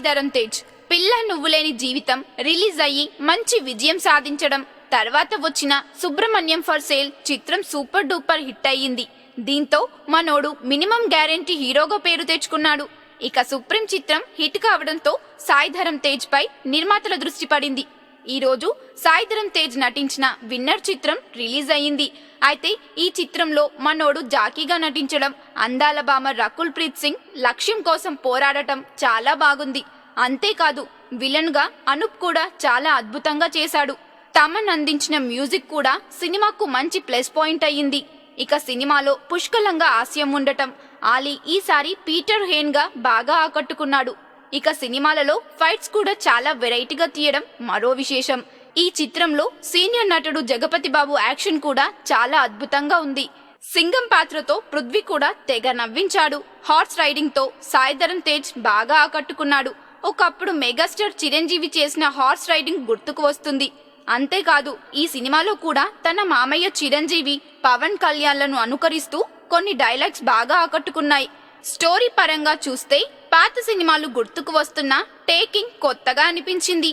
సాయిధరమ్ తేజ్ పిల్ల నువ్వులేని జీవితం రిలీజ్ అయ్యి మంచి విజయం సాధించడం, తర్వాత వచ్చిన సుబ్రహ్మణ్యం ఫర్ సేల్ చిత్రం సూపర్ డూపర్ హిట్ అయ్యింది. దీంతో మనోడు మినిమం గ్యారెంటీ హీరోగా పేరు తెచ్చుకున్నాడు. ఇక సుప్రీం చిత్రం హిట్ కావడంతో సాయిధరమ్ తేజ్ పై నిర్మాతల దృష్టి పడింది. ఈ రోజు సాయిధరమ్ తేజ్ నటించిన విన్నర్ చిత్రం రిలీజ్ అయ్యింది. అయితే ఈ చిత్రంలో మనోడు జాకీగా నటించడం, అందాల భామ రకుల్ ప్రీత్ సింగ్ లక్ష్యం కోసం పోరాడటం చాలా బాగుంది. అంతేకాదు విలన్ గా అనూప్ కూడా చాలా అద్భుతంగా చేశాడు. తమన్ అందించిన మ్యూజిక్ కూడా సినిమాకు మంచి ప్లస్ పాయింట్ అయ్యింది. ఇక సినిమాలో పుష్కలంగా హాస్యం ఉండటం, ఆలీ ఈసారి పీటర్ హేన్ గా బాగా ఆకట్టుకున్నాడు. ఇక సినిమాలలో ఫైట్స్ కూడా చాలా వెరైటీగా తీయడం మరో విశేషం. ఈ చిత్రంలో సీనియర్ నటుడు జగపతి బాబు యాక్షన్ కూడా చాలా అద్భుతంగా ఉంది. సింగం పాత్రతో పృథ్వీ కూడా తెగ నవ్వించాడు. హార్స్ రైడింగ్ తో సాయిధరమ్ తేజ్ బాగా ఆకట్టుకున్నాడు. ఒకప్పుడు మెగాస్టార్ చిరంజీవి చేసిన హార్స్ రైడింగ్ గుర్తుకు వస్తుంది. అంతేకాదు ఈ సినిమాలో కూడా తన మామయ్య చిరంజీవి, పవన్ కళ్యాణ్లను అనుకరిస్తూ కొన్ని డైలాగ్స్ బాగా ఆకట్టుకున్నాయి. స్టోరీ పరంగా చూస్తే పాత సినిమాలు గుర్తుకు వస్తున్నా టేకింగ్ కొత్తగా అనిపించింది.